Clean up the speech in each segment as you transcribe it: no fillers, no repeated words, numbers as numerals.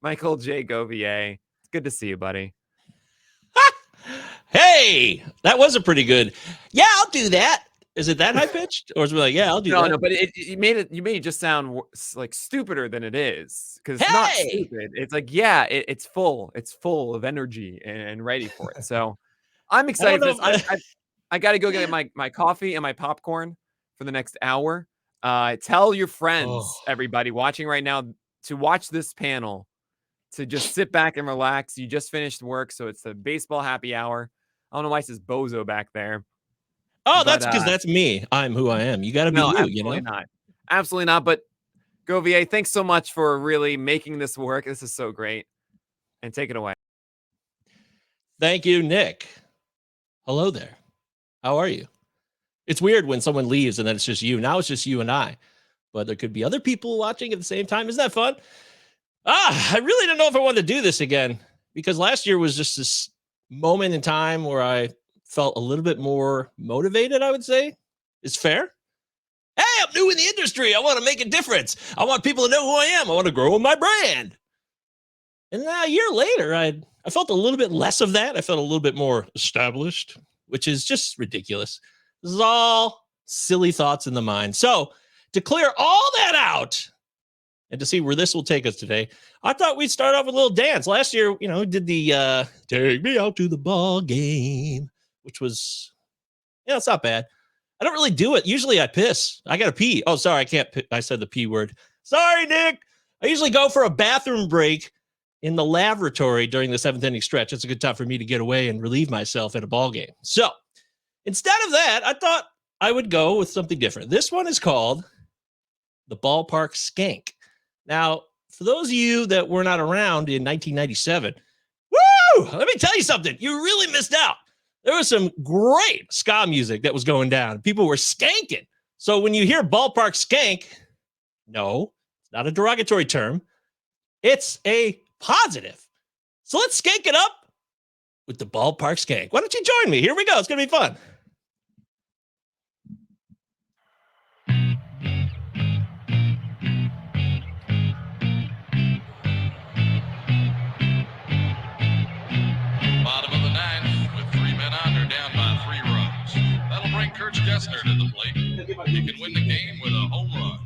Michael J. Govier. It's good to see you, buddy. Hey, that was a pretty good. Yeah, I'll do that. Is it that high pitched, or is it like, yeah, I'll do that? No, but you made it just sound like stupider than it is, because it's not stupid. It's like, yeah, it's full. It's full of energy and ready for it. So I'm excited for this. I got to go get my coffee and my popcorn for the next hour. Tell your friends, everybody watching right now, to watch this panel, to just sit back and relax. You just finished work, so it's a baseball happy hour. I don't know why it says bozo back there. Oh, that's because that's me. I'm who I am. You got to be you, absolutely not. Absolutely not. But Govier, thanks so much for really making this work. This is so great. And take it away. Thank you, Nick. Hello there. How are you? It's weird when someone leaves and then it's just you. Now it's just you and I. But there could be other people watching at the same time. Isn't that fun? I really don't know if I want to do this again, because last year was just this moment in time where I felt a little bit more motivated, I would say. Is fair? Hey, I'm new in the industry. I want to make a difference. I want people to know who I am. I want to grow my brand. And a year later, I felt a little bit less of that. I felt a little bit more established, which is just ridiculous. This is all silly thoughts in the mind. So to clear all that out and to see where this will take us today, I thought we'd start off with a little dance. Last year, we did the Take Me Out to the Ball Game, which was, it's not bad. I don't really do it. Usually I piss. I got to pee. Oh, sorry. I can't. I said the P word. Sorry, Nick. I usually go for a bathroom break in the lavatory during the 7th inning stretch. It's a good time for me to get away and relieve myself at a ball game. So instead of that, I thought I would go with something different. This one is called the Ballpark Skank. Now, for those of you that were not around in 1997, let me tell you something. You really missed out. There was some great ska music that was going down. People were skanking. So when you hear ballpark skank, no, it's not a derogatory term. It's a positive. So let's skank it up with the ballpark skank. Why don't you join me? Here we go. It's going to be fun. Gessner to the plate. You can win the game with a home run.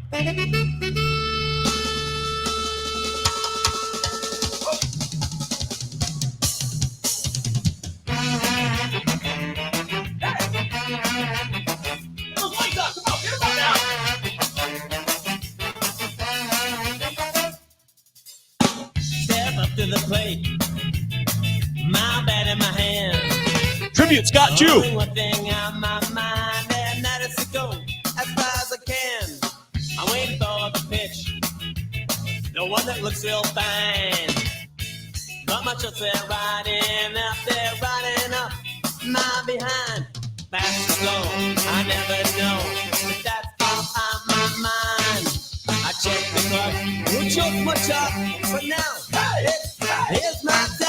Those lights up. Come on, get them up now. Step up to the plate. My bat in my hand. Tribute, Scott Chu. One thing on my mind, and that is to go as far as I can. I'm waiting for the pitch, the one that looks real fine. Not much else they're riding up my behind. Fast or slow, I never know, but that's all on my mind. I check the clock, who choked my chop, but now here's my time.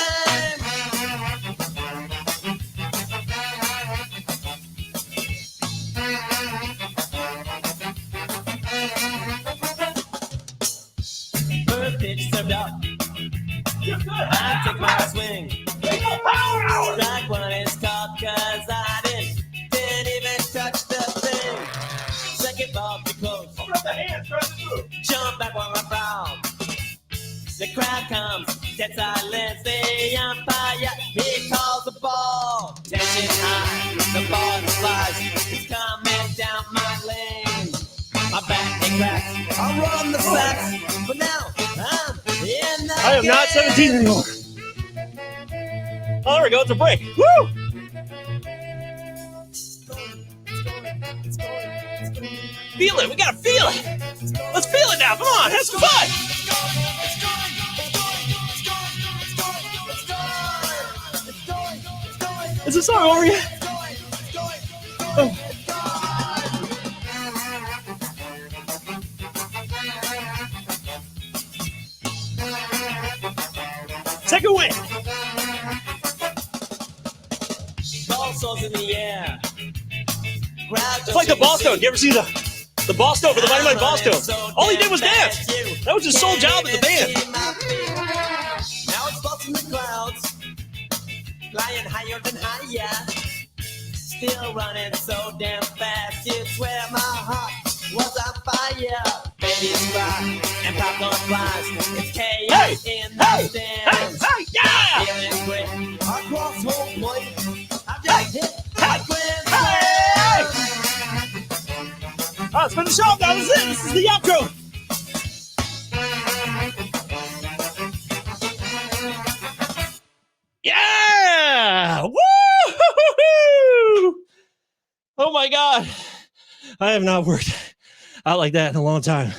Served up. I take my swing. Strike one is called cause I didn't even touch the thing. Second ball too close. Open up the hands, jump back one right foul. The crowd comes, dead silence. The umpire, he calls the ball. Tension high, the ball flies. It's coming down my lane. My back it cracks. I'll run the sacks, but now I am not 17 anymore. Oh, there we go. It's a break. Woo! Feel it. We got to feel it. Let's feel it now. Come on. Have some fun. Is the song over yet? Oh. Second win. Ball stone in the air. It's like the ball stone. You ever see the ball stone for the Mighty Mighty Ball Stone? All he did was dance. That was his sole job in the band. higher than higher. Still running so damn fast. You swear my heart was on fire. Baby's rock and popcorn flies. It's chaos in the stands. Yeah! Feeling great across home plate. I've just hit my grand slam. All right, let's finish the show. That was it. This is the outro. Yeah! Woo! Oh my God. I have not worked out like that in a long time.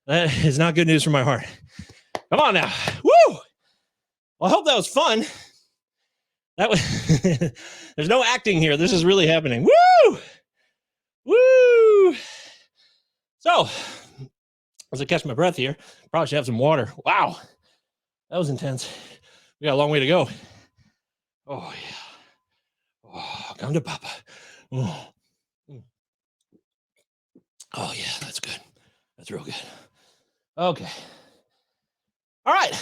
That is not good news for my heart. Come on now. Woo! Well, I hope that was fun. That was there's no acting here. This is really happening. Woo! Woo! So, as I catch my breath here, probably should have some water. Wow. That was intense. We got a long way to go. Oh, yeah. Oh, come to Papa. Oh. Oh, yeah, that's good. That's real good. Okay. All right.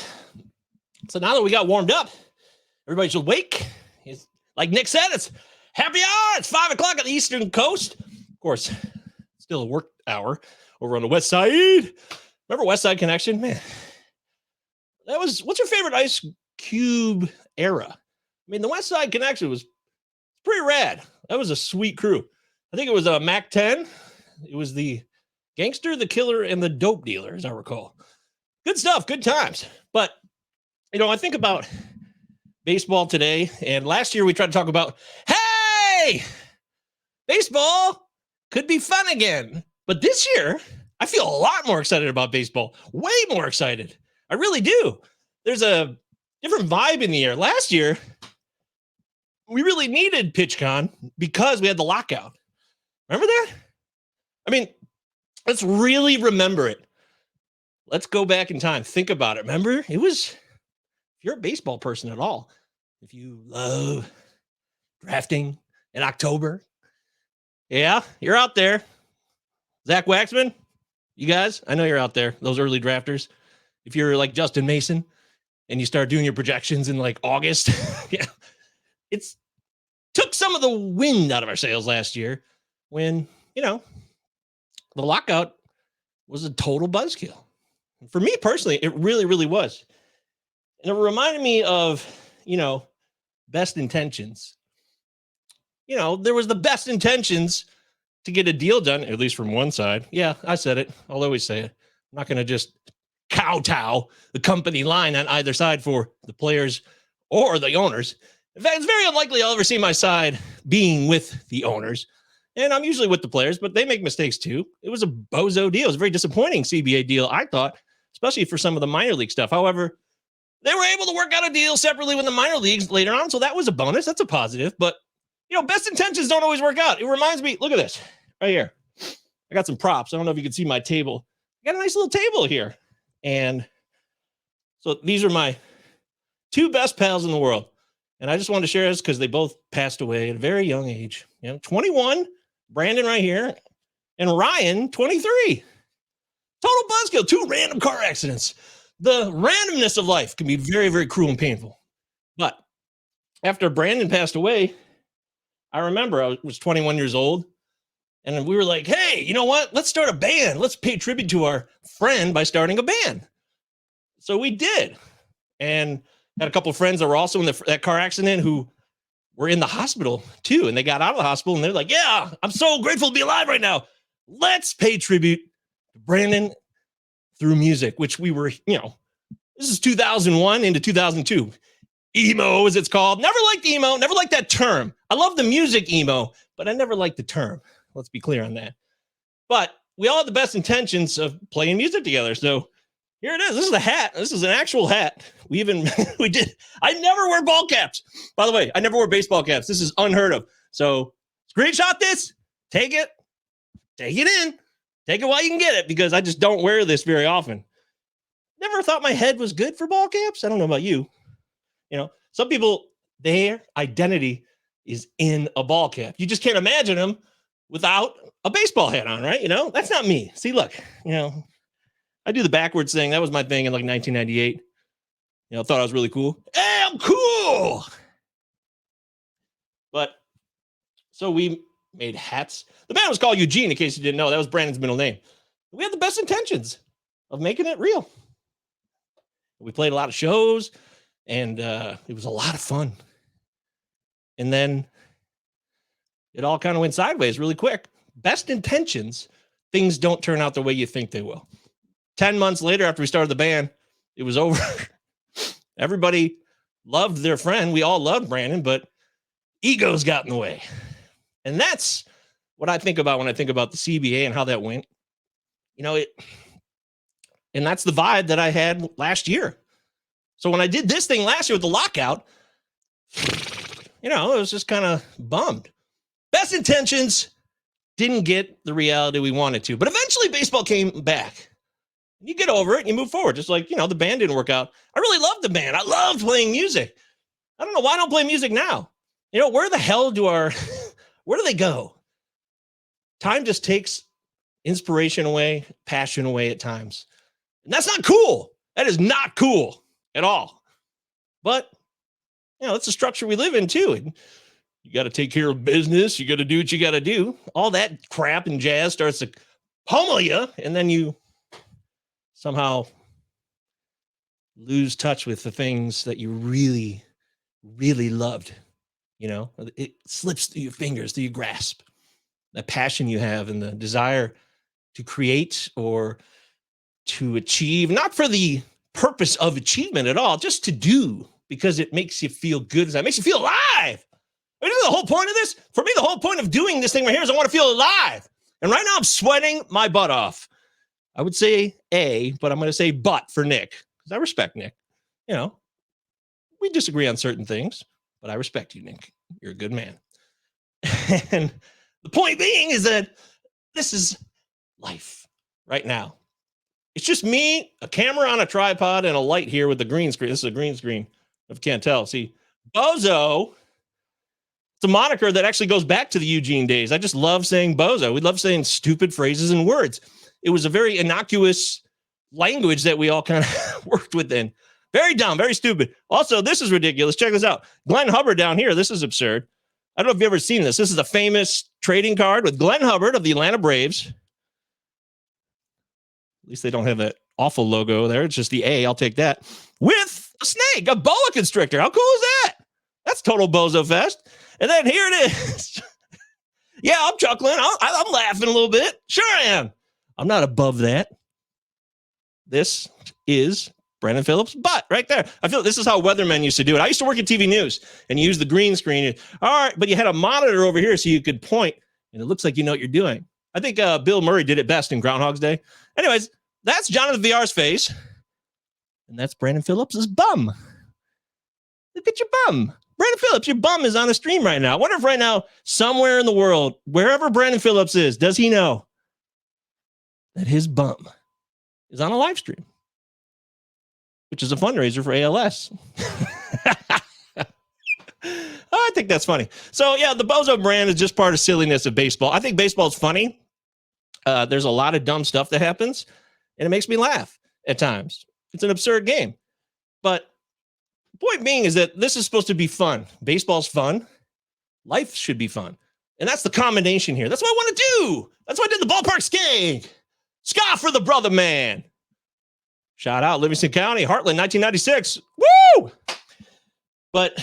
So now that we got warmed up, everybody's awake. It's, like Nick said, it's happy hour. It's 5 o'clock on the Eastern Coast. Of course, still a work hour over on the West Side. Remember West Side Connection? Man, that was, what's your favorite Ice Cube era? I mean, the West Side Connection was pretty rad. That was a sweet crew. I think it was a Mac 10. It was the Gangster, the Killer, and the Dope Dealer, as I recall. Good stuff, good times. But, you know, I think about baseball today, and last year we tried to talk about, hey, baseball could be fun again. But this year, I feel a lot more excited about baseball. Way more excited. I really do. There's a different vibe in the air. Last year, we really needed PitchCon because we had the lockout. Remember that? I mean, let's really remember it. Let's go back in time. Think about it. Remember, it was, if you're a baseball person at all, if you love drafting in October, yeah, you're out there. Zach Waxman, you guys, I know you're out there, those early drafters. If you're like Justin Mason and you start doing your projections in like August, yeah, it's took some of the wind out of our sails last year when, you know, the lockout was a total buzzkill. For me personally, it really, really was. And it reminded me of, you know, best intentions. You know, there was the best intentions to get a deal done, at least from one side. Yeah, I said it. I'll always say it. I'm not going to just kowtow the company line on either side for the players or the owners. In fact, it's very unlikely I'll ever see my side being with the owners. And I'm usually with the players, but they make mistakes too. It was a bozo deal. It was a very disappointing CBA deal, I thought, especially for some of the minor league stuff. However, they were able to work out a deal separately with the minor leagues later on. So that was a bonus. That's a positive. But, you know, best intentions don't always work out. It reminds me, look at this right here. I got some props. I don't know if you can see my table. I got a nice little table here. And so these are my two best pals in the world. And I just wanted to share this because they both passed away at a very young age. You know, 21, Brandon right here, and Ryan, 23. Total buzzkill, 2 random car accidents. The randomness of life can be very, very cruel and painful. But after Brandon passed away, I remember I was 21 years old. And we were like, hey, you know what? Let's start a band. Let's pay tribute to our friend by starting a band. So we did. And had a couple of friends that were also in that car accident who were in the hospital too. And they got out of the hospital and they're like, yeah, I'm so grateful to be alive right now. Let's pay tribute to Brandon through music, which we were, you know, this is 2001 into 2002. Emo, as it's called. Never liked emo. Never liked that term. I love the music emo, but I never liked the term. Let's be clear on that. But we all had the best intentions of playing music together. So here it is. This is a hat. This is an actual hat. We did. I never wear ball caps. By the way, I never wear baseball caps. This is unheard of. So screenshot this, take it in, take it while you can get it, because I just don't wear this very often. Never thought my head was good for ball caps. I don't know about you. You know, some people, their identity is in a ball cap. You just can't imagine them without a baseball hat on, right? You know, that's not me. See, look, you know, I do the backwards thing. That was my thing in like 1998. You know, thought I was really cool. Hey, I'm cool. But so we made hats. The band was called Eugene, in case you didn't know. That was Brandon's middle name. We had the best intentions of making it real. We played a lot of shows, and it was a lot of fun. And then it all kind of went sideways really quick. Best intentions, things don't turn out the way you think they will. 10 months later, after we started the band, it was over. Everybody loved their friend. We all loved Brandon, but egos got in the way. And that's what I think about when I think about the CBA and how that went. And that's the vibe that I had last year. So when I did this thing last year with the lockout, it was just kind of bummed. Best intentions didn't get the reality we wanted to, but eventually baseball came back. You get over it and you move forward. Just like, the band didn't work out. I really loved the band. I loved playing music. I don't know why I don't play music now. Where the hell where do they go? Time just takes inspiration away, passion away at times. And that's not cool. That is not cool at all. But, it's the structure we live in too. And you got to take care of business. You got to do what you got to do. All that crap and jazz starts to pummel you. And then you somehow lose touch with the things that you really, really loved. It slips through your fingers, through your grasp. That passion you have and the desire to create or to achieve, not for the purpose of achievement at all, just to do because it makes you feel good. It makes you feel alive. The whole point of this, for me, the whole point of doing this thing right here is I want to feel alive. And right now I'm sweating my butt off. I would say A, but I'm going to say but for Nick because I respect Nick. We disagree on certain things, but I respect you, Nick. You're a good man. And the point being is that this is life right now. It's just me, a camera on a tripod, and a light here with the green screen. This is a green screen, if you can't tell. See, Bozo, it's a moniker that actually goes back to the Eugene days. I just love saying Bozo. We love saying stupid phrases and words. It was a very innocuous language that we all kind of worked within. Very dumb, very stupid. Also, this is ridiculous. Check this out. Glenn Hubbard down here. This is absurd. I don't know if you've ever seen this. This is a famous trading card with Glenn Hubbard of the Atlanta Braves. At least they don't have that awful logo there. It's just the A. I'll take that. With a snake, a boa constrictor. How cool is that? That's total Bozo Fest. And then here it is. Yeah, I'm chuckling. I'm laughing a little bit. Sure I am. I'm not above that. This is Brandon Phillips' butt right there. I feel this is how weathermen used to do it. I used to work at TV News and use the green screen. All right, but you had a monitor over here so you could point, and it looks like you know what you're doing. I think Bill Murray did it best in Groundhog's Day. Anyways, that's Jonathan VR's face, and that's Brandon Phillips' bum. Look at your bum. Brandon Phillips, your bum is on a stream right now. I wonder if right now, somewhere in the world, wherever Brandon Phillips is, does he know that his bum is on a live stream, which is a fundraiser for ALS. I think that's funny. So, yeah, the Bozo brand is just part of silliness of baseball. I think baseball is funny. There's a lot of dumb stuff that happens, and it makes me laugh at times. It's an absurd game. But the point being is that this is supposed to be fun. Baseball's fun. Life should be fun. And that's the combination here. That's what I want to do. That's why I did the ballpark skank. Ska for the brother man. Shout out Livingston County, Heartland, 1996. Woo! But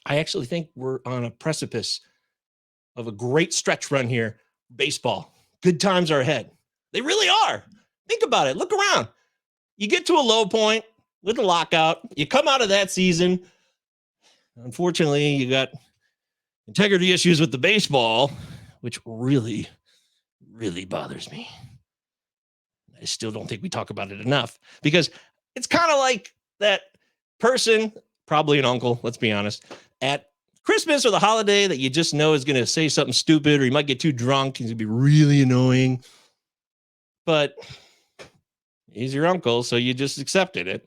I actually think we're on a precipice of a great stretch run here. Baseball. Good times are ahead. They really are. Think about it. Look around. You get to a low point with the lockout. You come out of that season. Unfortunately, you got integrity issues with the baseball, which really, really bothers me. I still don't think we talk about it enough because it's kind of like that person, probably an uncle, let's be honest, at Christmas or the holiday that you just know is going to say something stupid or you might get too drunk and it's going to be really annoying. But he's your uncle, so you just accepted it.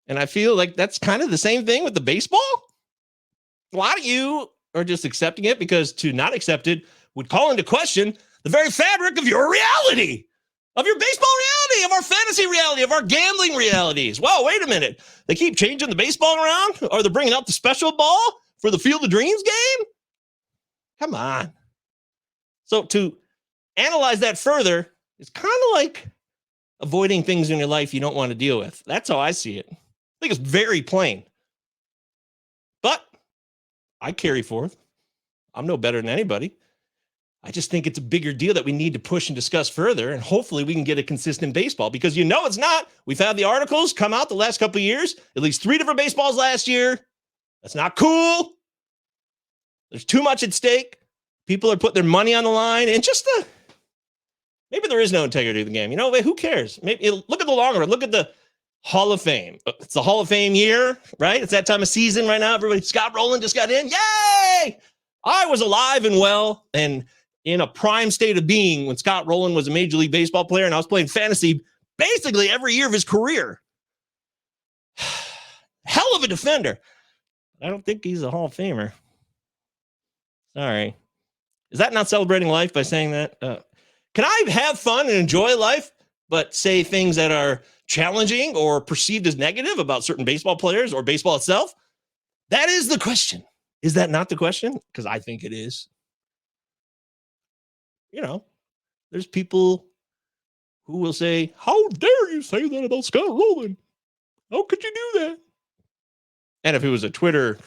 And I feel like that's kind of the same thing with the baseball. A lot of you are just accepting it because to not accept it would call into question the very fabric of your reality. Of your baseball reality, of our fantasy reality, of our gambling realities. Whoa, wait a minute. They keep changing the baseball around? Or they're bringing out the special ball for the Field of Dreams game? Come on. So to analyze that further, it's kind of like avoiding things in your life you don't want to deal with. That's how I see it. I think it's very plain. But I carry forth. I'm no better than anybody. I just think it's a bigger deal that we need to push and discuss further, and hopefully we can get a consistent baseball, because it's not. We've had the articles come out the last couple of years, at least 3 different baseballs last year. That's not cool. There's too much at stake. People are putting their money on the line, and maybe there is no integrity to the game. Who cares? Maybe look at the long run. Look at the Hall of Fame. It's the Hall of Fame year, right? It's that time of season right now. Everybody, Scott Rowland just got in. Yay! I was alive and well and in a prime state of being when Scott Rowland was a Major League Baseball player, and I was playing fantasy basically every year of his career. Hell of a defender. I don't think he's a Hall of Famer. Sorry. Is that not celebrating life by saying that? Can I have fun and enjoy life, but say things that are challenging or perceived as negative about certain baseball players or baseball itself? That is the question. Is that not the question? Because I think it is. There's people who will say, how dare you say that about Scott Rowland? How could you do that? And if it was a Twitter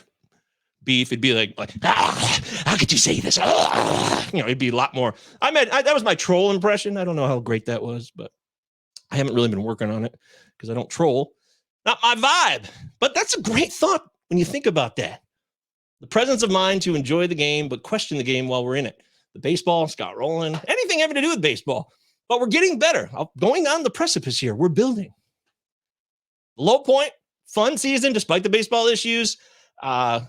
beef, it'd be like how could you say this? It'd be a lot more. That was my troll impression. I don't know how great that was, but I haven't really been working on it because I don't troll. Not my vibe. But that's a great thought when you think about that. The presence of mind to enjoy the game, but question the game while we're in it. The baseball, Scott Rowland, anything having to do with baseball. But we're getting better. Going on the precipice here. We're building. Low point, fun season, despite the baseball issues. A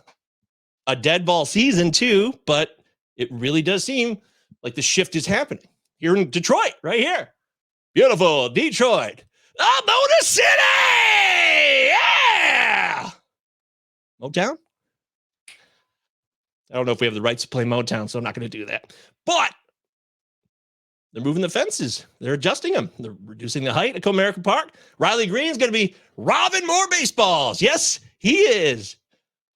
dead ball season, too. But it really does seem like the shift is happening. Here in Detroit, right here. Beautiful Detroit. Oh, Motor City! Yeah! Motown? I don't know if we have the rights to play Motown, so I'm not going to do that. But they're moving the fences. They're adjusting them. They're reducing the height at Comerica Park. Riley Green's going to be robbing more baseballs. Yes, he is.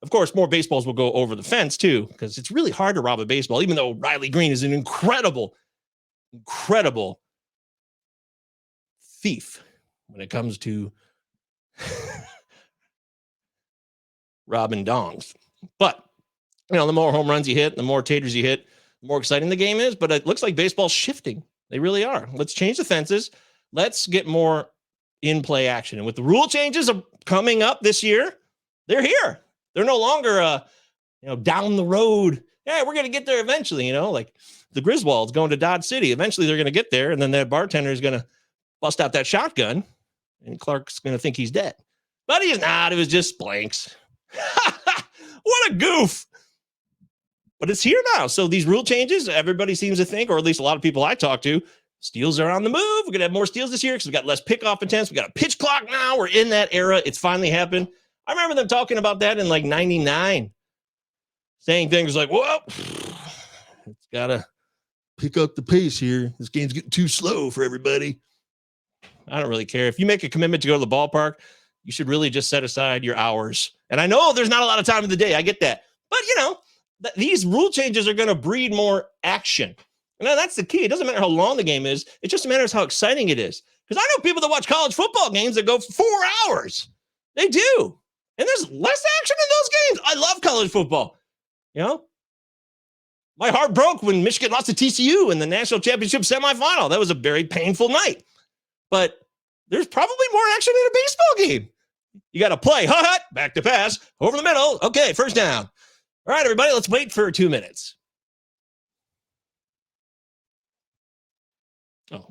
Of course, more baseballs will go over the fence, too, because it's really hard to rob a baseball, even though Riley Green is an incredible thief when it comes to robbing dongs. But the more home runs you hit, the more taters you hit, the more exciting the game is. But it looks like baseball's shifting. They really are. Let's change the fences. Let's get more in-play action. And with the rule changes coming up this year, they're here. They're no longer, down the road. Yeah, we're going to get there eventually, like the Griswolds going to Dodge City. Eventually, they're going to get there, and then that bartender is going to bust out that shotgun, and Clark's going to think he's dead. But he's not. It was just blanks. What a goof. But it's here now. So these rule changes, everybody seems to think, or at least a lot of people I talk to, steals are on the move. We're going to have more steals this year because we got less pickoff attempts. We got a pitch clock now. We're in that era. It's finally happened. I remember them talking about that in like 99, saying things like, well, it's got to pick up the pace here. This game's getting too slow for everybody. I don't really care. If you make a commitment to go to the ballpark, you should really just set aside your hours. And I know there's not a lot of time in the day. I get that. But, these rule changes are going to breed more action. And that's the key. It doesn't matter how long the game is. It just matters how exciting it is. Because I know people that watch college football games that go for 4 hours. They do. And there's less action in those games. I love college football. My heart broke when Michigan lost to TCU in the national championship semifinal. That was a very painful night. But there's probably more action in a baseball game. You got to play. Hut, back to pass, over the middle. Okay, first down. All right, everybody, let's wait for 2 minutes. Oh,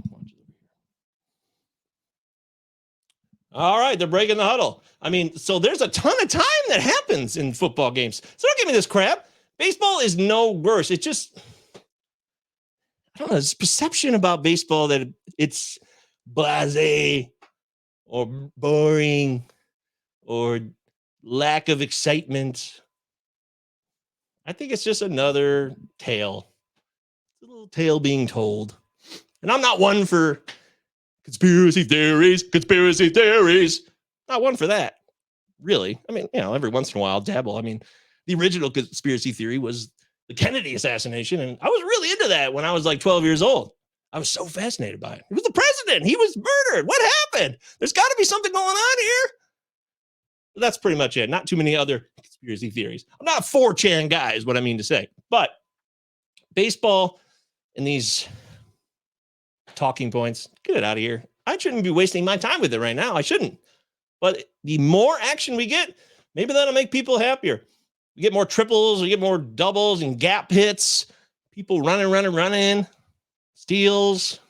all right, they're breaking the huddle. So there's a ton of time that happens in football games. So don't give me this crap. Baseball is no worse. It's just, I don't know, it's perception about baseball that it's blasé or boring or lack of excitement. I think it's just another tale. It's a little tale being told. And I'm not one for conspiracy theories. Not one for that, really. Every once in a while, I'll dabble. The original conspiracy theory was the Kennedy assassination. And I was really into that when I was like 12 years old. I was so fascinated by it. It was the president. He was murdered. What happened? There's got to be something going on here. But that's pretty much it. Not too many other conspiracy theories. I'm not a 4chan guy is what I mean to say. But baseball and these talking points, get it out of here. I shouldn't be wasting my time with it right now. I shouldn't. But the more action we get, maybe that'll make people happier. We get more triples, we get more doubles and gap hits, people running, steals,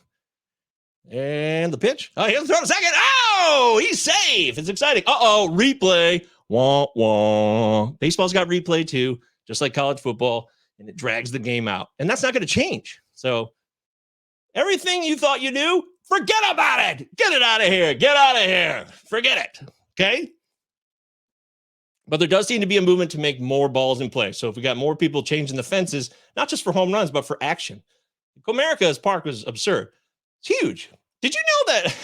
and the pitch. Oh, he'll throw a second. Oh, he's safe. It's exciting. Uh-oh, replay. Wah, wah. Baseball's got replay too, just like college football, and it drags the game out. And that's not going to change. So everything you thought you knew, forget about it. Get it out of here. Get out of here. Forget it. Okay? But there does seem to be a movement to make more balls in play. So if we got more people changing the fences, not just for home runs, but for action. Comerica's park was absurd. It's huge. Did you know that?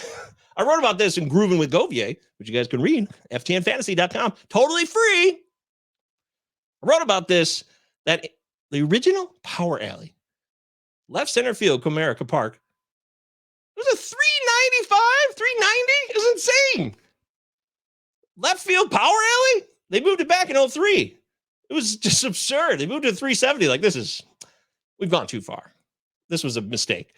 I wrote about this in Groovin' with Govier, which you guys can read, ftnfantasy.com, totally free. I wrote about this, that the original power alley, left center field, Comerica Park, it was a 395, 390. It was insane. Left field power alley? They moved it back in 03. It was just absurd. They moved to 370. Like, we've gone too far. This was a mistake.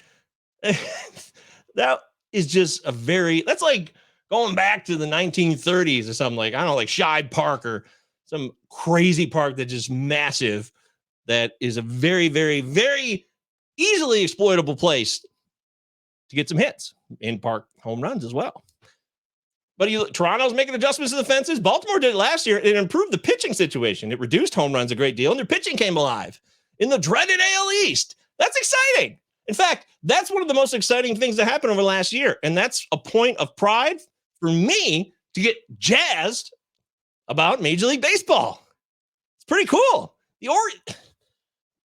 That is just that's like going back to the 1930s or something, like, I don't know, like Shibe Park or some crazy park that's just massive, that is a very, very, very easily exploitable place to get some hits, in park home runs as well. But Toronto's making adjustments to the fences. Baltimore did it last year. It improved the pitching situation. It reduced home runs a great deal, and their pitching came alive in the dreaded AL East. That's exciting. In fact, that's one of the most exciting things that happened over last year, and that's a point of pride for me to get jazzed about Major League Baseball. It's pretty cool.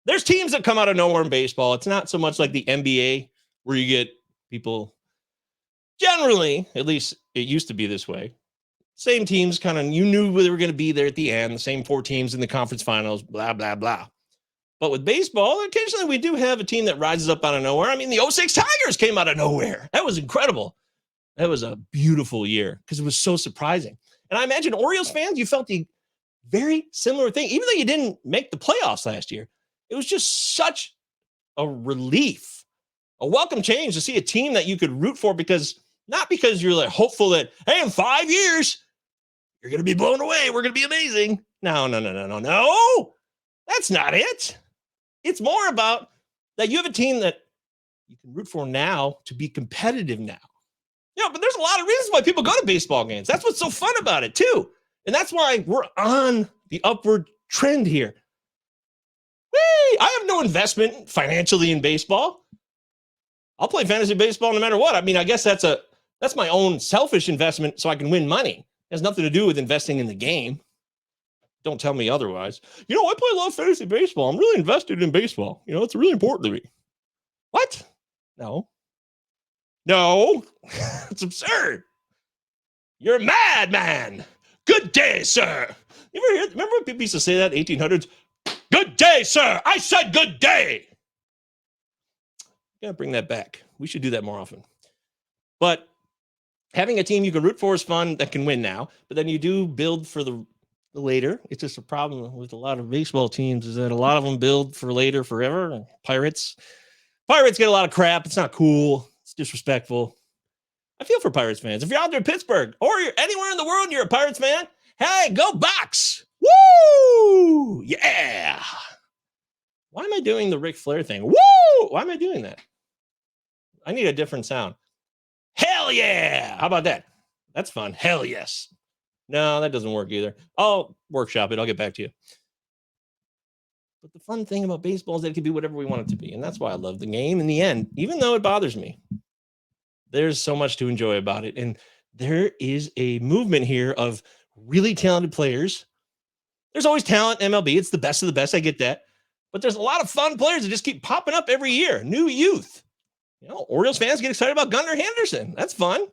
There's teams that come out of nowhere in baseball. It's not so much like the NBA where you get people, generally, at least it used to be this way, same teams, kind of, you knew they were going to be there at the end, the same 4 teams in the conference finals, blah, blah, blah. But with baseball, occasionally we do have a team that rises up out of nowhere. I mean, the 06 Tigers came out of nowhere. That was incredible. That was a beautiful year because it was so surprising. And I imagine Orioles fans, you felt the very similar thing. Even though you didn't make the playoffs last year, it was just such a relief, a welcome change to see a team that you could root for, not because you're like hopeful that, hey, in 5 years, you're going to be blown away. We're going to be amazing. No. That's not it. It's more about that you have a team that you can root for now to be competitive now. But there's a lot of reasons why people go to baseball games. That's what's so fun about it, too. And that's why we're on the upward trend here. I have no investment financially in baseball. I'll play fantasy baseball no matter what. I mean, I guess that's my own selfish investment so I can win money. It has nothing to do with investing in the game. Don't tell me otherwise. I play a lot of fantasy baseball. I'm really invested in baseball. It's really important to me. What? No. It's absurd. You're a madman. Good day, sir. Remember when people used to say that in the 1800s? Good day, sir. I said good day. Gotta bring that back. We should do that more often. But having a team you can root for is fun, that can win now. But then you do build for the later. It's just a problem with a lot of baseball teams is that a lot of them build for later forever. Pirates get a lot of crap. It's not cool. It's disrespectful. I feel for Pirates fans. If you're out there in Pittsburgh or you're anywhere in the world and you're a Pirates fan, hey, go Bucks. Woo! Yeah. Why am I doing the Ric Flair thing? Woo! Why am I doing that? I need a different sound. Hell yeah! How about that? That's fun. Hell yes. No, that doesn't work either. I'll workshop it. I'll get back to you. But the fun thing about baseball is that it can be whatever we want it to be. And that's why I love the game in the end, even though it bothers me. There's so much to enjoy about it. And there is a movement here of really talented players. There's always talent in MLB. It's the best of the best. I get that. But there's a lot of fun players that just keep popping up every year. New youth. Orioles fans get excited about Gunnar Henderson. That's fun.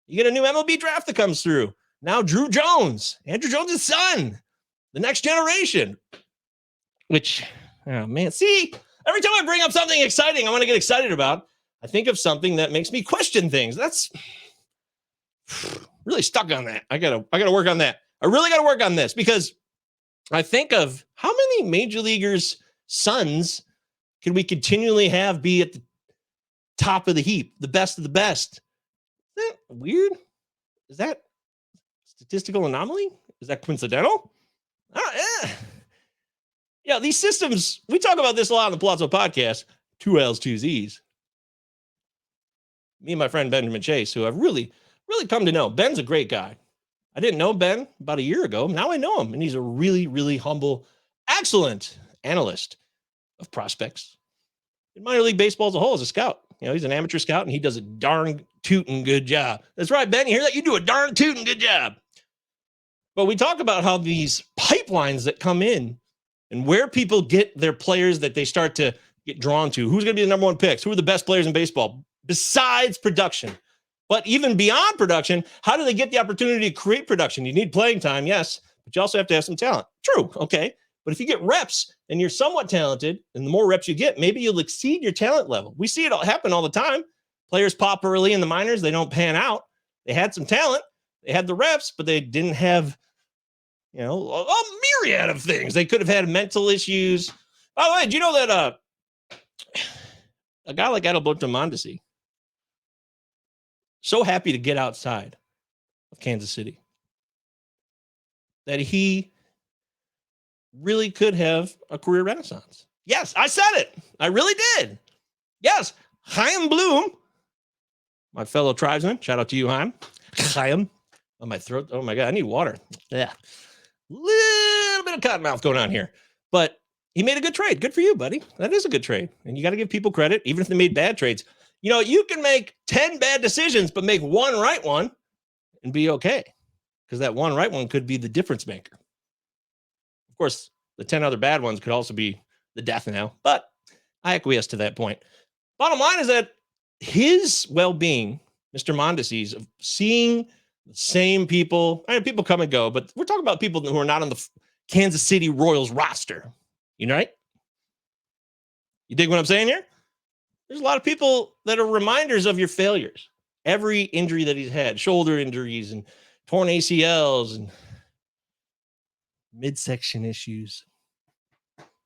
You get a new MLB draft that comes through. Now Drew Jones, Andrew Jones' son. the next generation, which, oh man, see, every time I bring up something exciting I want to get excited about, I think of something that makes me question things. That's really stuck on that. I gotta work on that. I really gotta work on this, because I think of how many major leaguers' sons can we continually have be at the top of the heap, the best of the best? Is that weird? Is that statistical anomaly? Is that coincidental? Yeah, these systems, we talk about this a lot on the Palazzo podcast. 2 L's, 2 Z's. Me and my friend Benjamin Chase, who I've really come to know. Ben's a great guy. I didn't know Ben about a year ago. Now I know him, and he's a really, really humble, excellent analyst of prospects in minor league baseball as a whole, as a scout. You know, he's an amateur scout, and he does a darn tootin' good job. That's right, Ben. You hear that? You do a darn tootin' good job. But we talk about how these pipelines that come in and where people get their players that they start to get drawn to. Who's going to be the number one picks? Who are the best players in baseball besides production? But even beyond production, how do they get the opportunity to create production? You need playing time, yes, but you also have to have some talent. True, okay. But if you get reps and you're somewhat talented, and the more reps you get, maybe you'll exceed your talent level. We see it all happen all the time. Players pop early in the minors. They don't pan out. They had some talent. They had the reps, but they didn't have, you know, a myriad of things. They could have had mental issues. By the way, do you know that a guy like Adalberto Mondesi, so happy to get outside of Kansas City, that he really could have a career renaissance. Yes, I said it. I really did. Yes, Chaim Bloom, my fellow tribesman. Shout out to you, Chaim. On my throat. Oh my God, I need water. Yeah. Little bit of cotton mouth going on here. But he made a good trade. Good for you, buddy. That is a good trade. And you got to give people credit, even if they made bad trades. You know, you can make 10 bad decisions, but make one right one and be okay. Because that one right one could be the difference maker. Of course, the 10 other bad ones could also be the death knell. But I acquiesce to that point. Bottom line is that his well-being, Mr. Mondesi's, of seeing the same people, I mean, people come and go, but we're talking about people who are not on the Kansas City Royals roster. You know, right? You dig what I'm saying here? There's a lot of people that are reminders of your failures. Every injury that he's had, shoulder injuries and torn ACLs and midsection issues.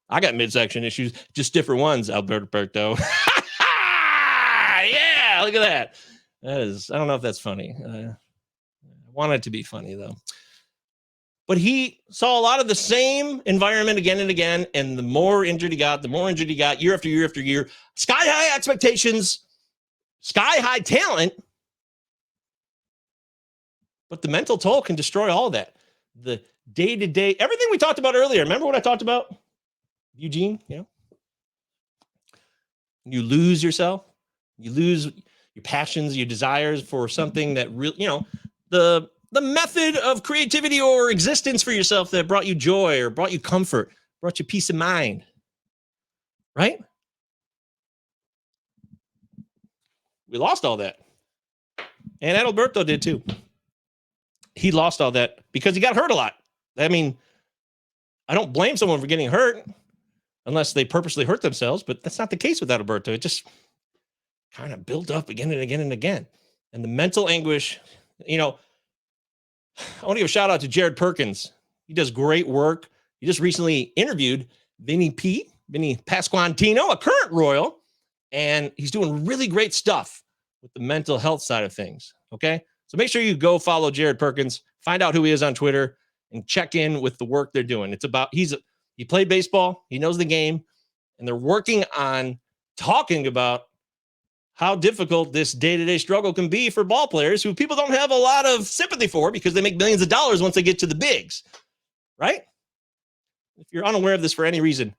I got midsection issues, just different ones, Alberto. Yeah, look at that. That is, I don't know if that's funny. I want it to be funny, though. But he saw a lot of the same environment again and again, and the more injured he got, year after year after year. Sky high expectations, sky high talent, but the mental toll can destroy all that. The day-to-day, everything we talked about earlier. Remember what I talked about, Eugene? You know, you lose yourself, you lose your passions, your desires for something that really, you know, the method of creativity or existence for yourself that brought you joy or brought you comfort, brought you peace of mind, right? We lost all that. And Adalberto did too. He lost all that because he got hurt a lot. I mean, I don't blame someone for getting hurt unless they purposely hurt themselves, but that's not the case with Adalberto. It just kind of built up again and again and again. And the mental anguish, you know, I want to give a shout out to Jared Perkins. He does great work. He just recently interviewed Vinny Pasquantino, a current Royal, and he's doing really great stuff with the mental health side of things. Okay. So make sure you go follow Jared Perkins, find out who he is on Twitter, and check in with the work they're doing. It's about, he played baseball, he knows the game, and they're working on talking about how difficult this day-to-day struggle can be for ball players who people don't have a lot of sympathy for because they make millions of dollars once they get to the bigs, right? If you're unaware of this for any reason,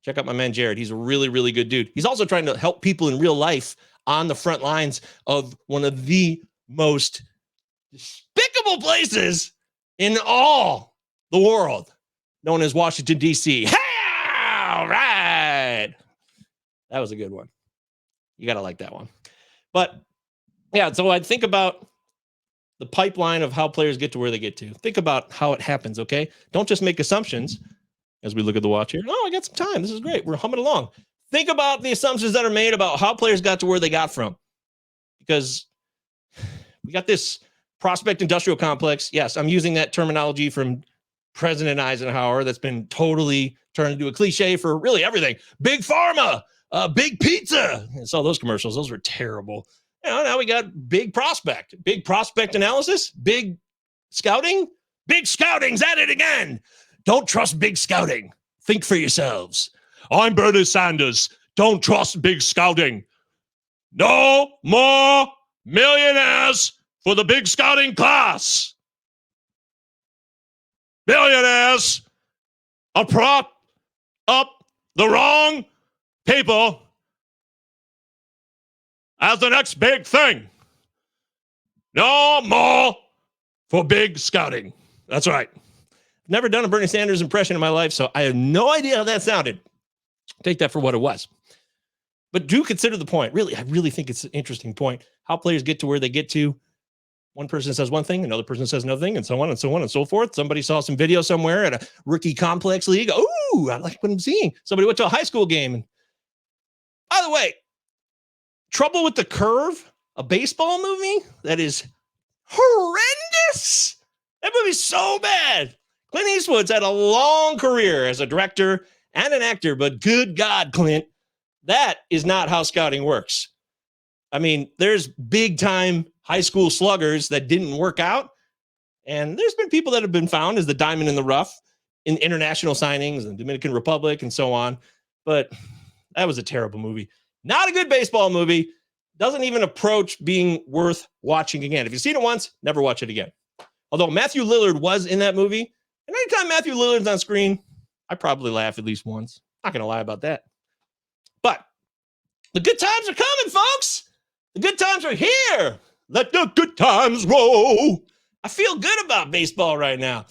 check out my man Jared. He's a really, really good dude. He's also trying to help people in real life on the front lines of one of the most despicable places in all the world, known as Washington, D.C. Hey, all right. That was a good one. You got to like that one. But yeah, so I think about the pipeline of how players get to where they get to. Think about how it happens, okay? Don't just make assumptions as we look at the watch here. Oh, I got some time. This is great. We're humming along. Think about the assumptions that are made about how players got to where they got from. Because we got this prospect industrial complex. Yes, I'm using that terminology from President Eisenhower that's been totally turned into a cliche for really everything. Big pharma, big pizza. I saw those commercials. Those were terrible. Now we got big prospect analysis, big scouting. Big scouting's at it again. Don't trust big scouting. Think for yourselves. I'm Bernie Sanders. Don't trust big scouting. No more millionaires for the big scouting class. Billionaires are prop up the wrong people as the next big thing. No more for big scouting. That's right. Never done a Bernie Sanders impression in my life, so I have no idea how that sounded. Take that for what it was. But do consider the point. Really, I really think it's an interesting point. How players get to where they get to. One person says one thing, another person says another thing, and so on and so on and so forth. Somebody saw some video somewhere at a rookie complex league. Ooh, I like what I'm seeing. Somebody went to a high school game. And by the way, Trouble with the Curve, a baseball movie that is horrendous. That movie's so bad. Clint Eastwood's had a long career as a director and an actor, but good God, Clint, that is not how scouting works. I mean, there's big time high school sluggers that didn't work out. And there's been people that have been found as the diamond in the rough in international signings in the Dominican Republic and so on. But that was a terrible movie. Not a good baseball movie. Doesn't even approach being worth watching again. If you've seen it once, never watch it again. Although Matthew Lillard was in that movie. And anytime Matthew Lillard's on screen, I probably laugh at least once. Not going to lie about that. But the good times are coming, folks. The good times are here. Let the good times roll. I feel good about baseball right now.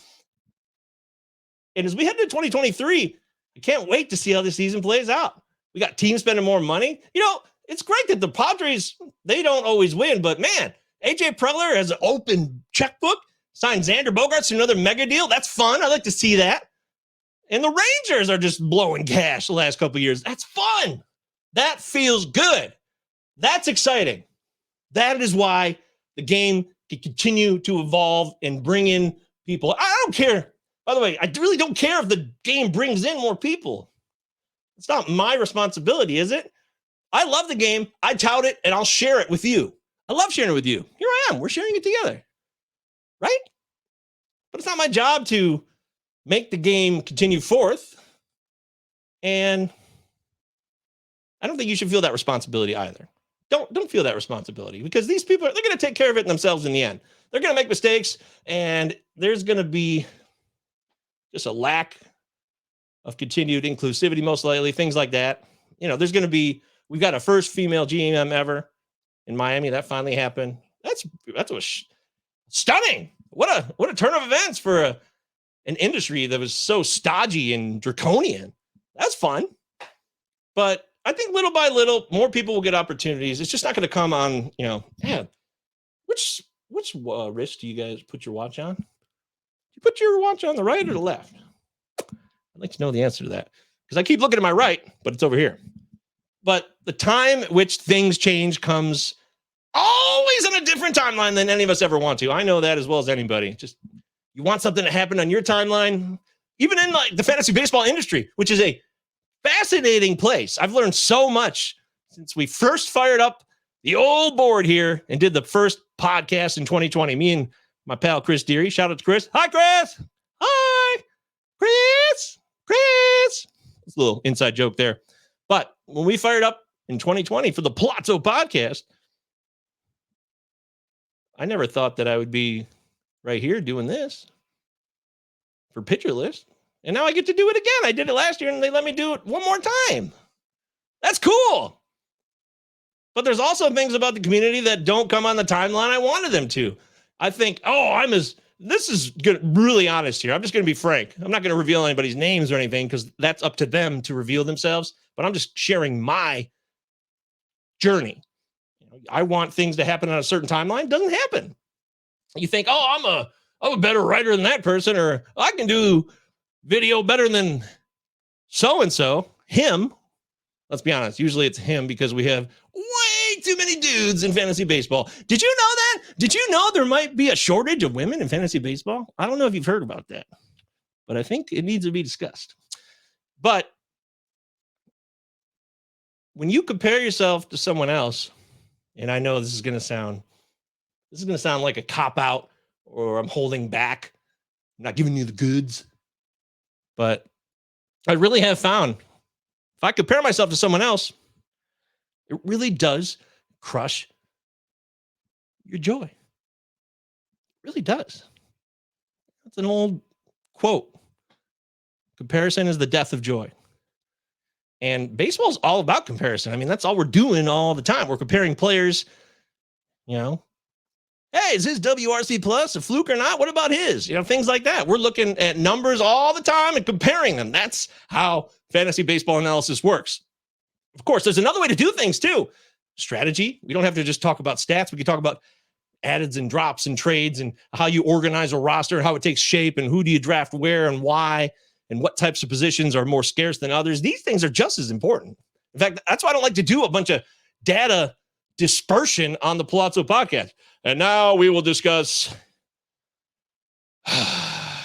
And as we head to 2023, I can't wait to see how this season plays out. We got teams spending more money. It's great that the Padres, they don't always win, but man, AJ Preller has an open checkbook, signed Xander Bogaerts to another mega deal. That's fun. I like to see that. And the Rangers are just blowing cash the last couple of years. That's fun. That feels good. That's exciting. That is why the game can continue to evolve and bring in people. I don't care. By the way, I really don't care if the game brings in more people. It's not my responsibility, is it? I love the game. I tout it, and I'll share it with you. I love sharing it with you. Here I am. We're sharing it together. Right? But it's not my job to make the game continue forth. And I don't think you should feel that responsibility either. Don't feel that responsibility, because these people, they're going to take care of it themselves in the end. They're going to make mistakes, and there's going to be just a lack of continued inclusivity, most likely, things like that. There's going to be, we've got a first female GM ever in Miami. That finally happened. That's stunning. What a turn of events for an industry that was so stodgy and draconian. That's fun. But I think little by little, more people will get opportunities. It's just not going to come on, which wrist do you guys put your watch on? Do you put your watch on the right or the left? I'd like to know the answer to that, because I keep looking at my right, but it's over here. But the time at which things change comes always on a different timeline than any of us ever want to. I know that as well as anybody. Just, you want something to happen on your timeline, even in like the fantasy baseball industry, which is a fascinating place. I've learned so much since we first fired up the old board here and did the first podcast in 2020. Me and my pal Chris Deary. Shout out to Chris. Hi, Chris. Hi, Chris. It's a little inside joke there. But when we fired up in 2020 for the Palazzo podcast, I never thought that I would be right here doing this for Pitcher List. And now I get to do it again. I did it last year, and they let me do it one more time. That's cool. But there's also things about the community that don't come on the timeline I wanted them to. I think, this is good, really honest here. I'm just going to be frank. I'm not going to reveal anybody's names or anything, because that's up to them to reveal themselves. But I'm just sharing my journey. I want things to happen on a certain timeline. It doesn't happen. You think, oh, I'm a better writer than that person, or I can do video better than so-and-so, him. Let's be honest. Usually it's him because we have way too many dudes in fantasy baseball. Did you know that? Did you know there might be a shortage of women in fantasy baseball? I don't know if you've heard about that, but I think it needs to be discussed. But when you compare yourself to someone else, and I know this is going to sound like a cop-out, or I'm holding back, I'm not giving you the goods, but I really have found if I compare myself to someone else, it really does crush your joy. It really does. That's an old quote. Comparison is the death of joy. And baseball is all about comparison. I mean, that's all we're doing all the time. We're comparing players, you know. Hey, is his WRC plus a fluke or not? What about his? You know, things like that. We're looking at numbers all the time and comparing them. That's how fantasy baseball analysis works. Of course, there's another way to do things too. Strategy. We don't have to just talk about stats. We can talk about addeds and drops and trades and how you organize a roster and how it takes shape and who do you draft where and why and what types of positions are more scarce than others. These things are just as important. In fact, that's why I don't like to do a bunch of data dispersion on the Palazzo podcast. And now we will discuss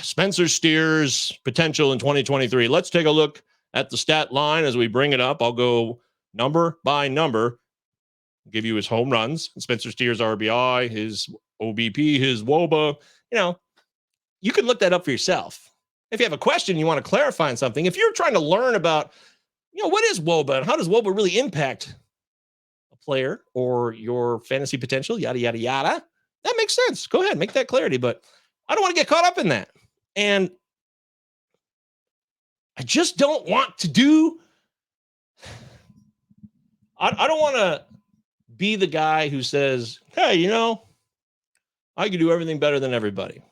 Spencer Steer's potential in 2023. Let's take a look at the stat line as we bring it up. I'll go number by number, give you his home runs, Spencer Steer's RBI, his OBP, his WOBA. You know, you can look that up for yourself. If you have a question, you want to clarify on something. If you're trying to learn about, you know, what is WOBA and how does WOBA really impact a player or your fantasy potential, yada, yada, yada, that makes sense. Go ahead, make that clarity. But I don't want to get caught up in that. And I just don't want to do, I don't want to be the guy who says, hey, you know, I can do everything better than everybody,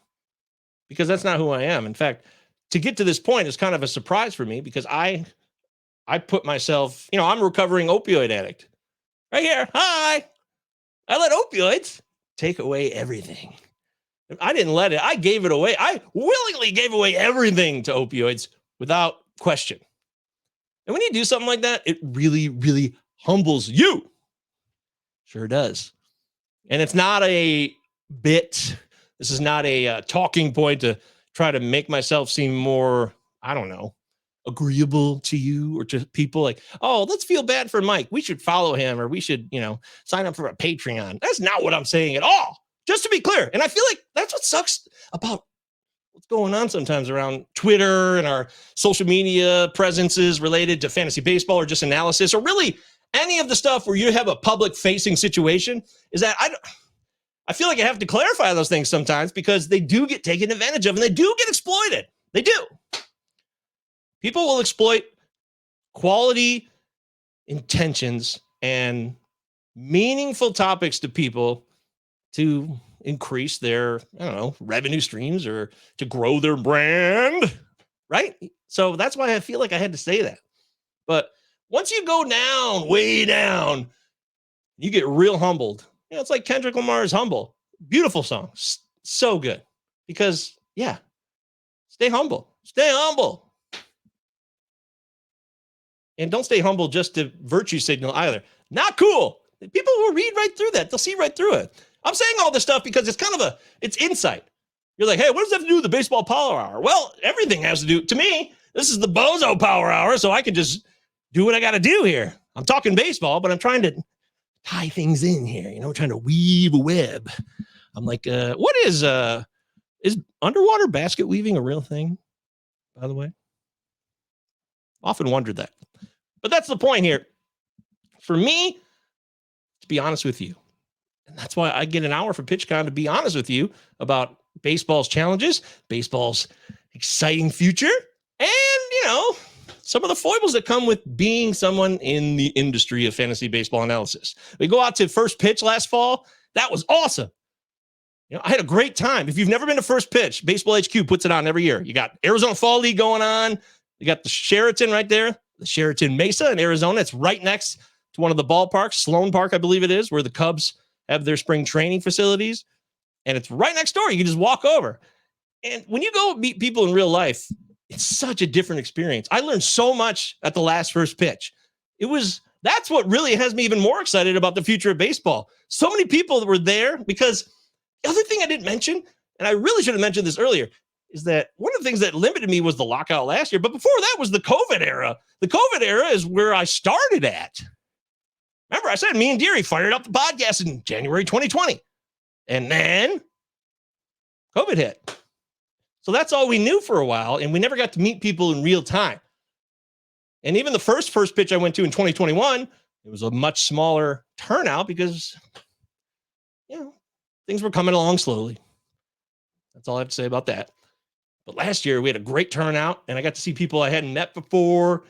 because that's not who I am. In fact, to get to this point is kind of a surprise for me, because I put myself, you know, I'm a recovering opioid addict right here. Hi. I let opioids take away everything. I didn't let it. I gave it away. I willingly gave away everything to opioids without question. And when you do something like that, it really, really humbles you. Sure does. And it's not a bit. This is not a talking point to try to make myself seem more, I don't know, agreeable to you or to people. Like, oh, let's feel bad for Mike. We should follow him, or we should, you know, sign up for a Patreon. That's not what I'm saying at all. Just to be clear. And I feel like that's what sucks about what's going on sometimes around Twitter and our social media presences related to fantasy baseball or just analysis, or really any of the stuff where you have a public facing situation, is that I feel like I have to clarify those things sometimes, because they do get taken advantage of and they do get exploited. They do. People will exploit quality intentions and meaningful topics to people to increase their, I don't know, revenue streams or to grow their brand, right? So that's why I feel like I had to say that. But once you go down, way down, you get real humbled. You know, it's like Kendrick Lamar's Humble. Beautiful song. So good. Because, yeah, stay humble. Stay humble. And don't stay humble just to virtue signal either. Not cool. People will read right through that. They'll see right through it. I'm saying all this stuff because it's kind of it's insight. You're like, hey, what does that have to do with the baseball power hour? Well, everything has to do, to me, this is the bozo power hour, so I can just do what I got to do here. I'm talking baseball, but I'm trying to tie things in here, you know, trying to weave a web. I'm like, what is underwater basket weaving a real thing, by the way? Often wondered that. But that's the point here. For me, to be honest with you, and that's why I get an hour for PitchCon, to be honest with you about baseball's challenges, baseball's exciting future, and, you know, some of the foibles that come with being someone in the industry of fantasy baseball analysis. We go out to First Pitch last fall. That was awesome. You know, I had a great time. If you've never been to First Pitch, Baseball HQ puts it on every year. You got Arizona Fall League going on. You got the Sheraton right there, the Sheraton Mesa in Arizona. It's right next to one of the ballparks, Sloan Park, I believe it is, where the Cubs have their spring training facilities. and it's right next door. You can just walk over. And when you go meet people in real life, it's such a different experience. I learned so much at the last first pitch. That's what really has me even more excited about the future of baseball. So many people that were there, because the other thing I didn't mention, and I really should have mentioned this earlier, is that one of the things that limited me was the lockout last year. But before that was the COVID era. The COVID era is where I started at. Remember, I said me and Deary fired up the podcast in January 2020. And then COVID hit. So that's all we knew for a while. And we never got to meet people in real time. And even the first pitch I went to in 2021, it was a much smaller turnout because, things were coming along slowly. That's all I have to say about that. But last year we had a great turnout, and I got to see people I hadn't met before.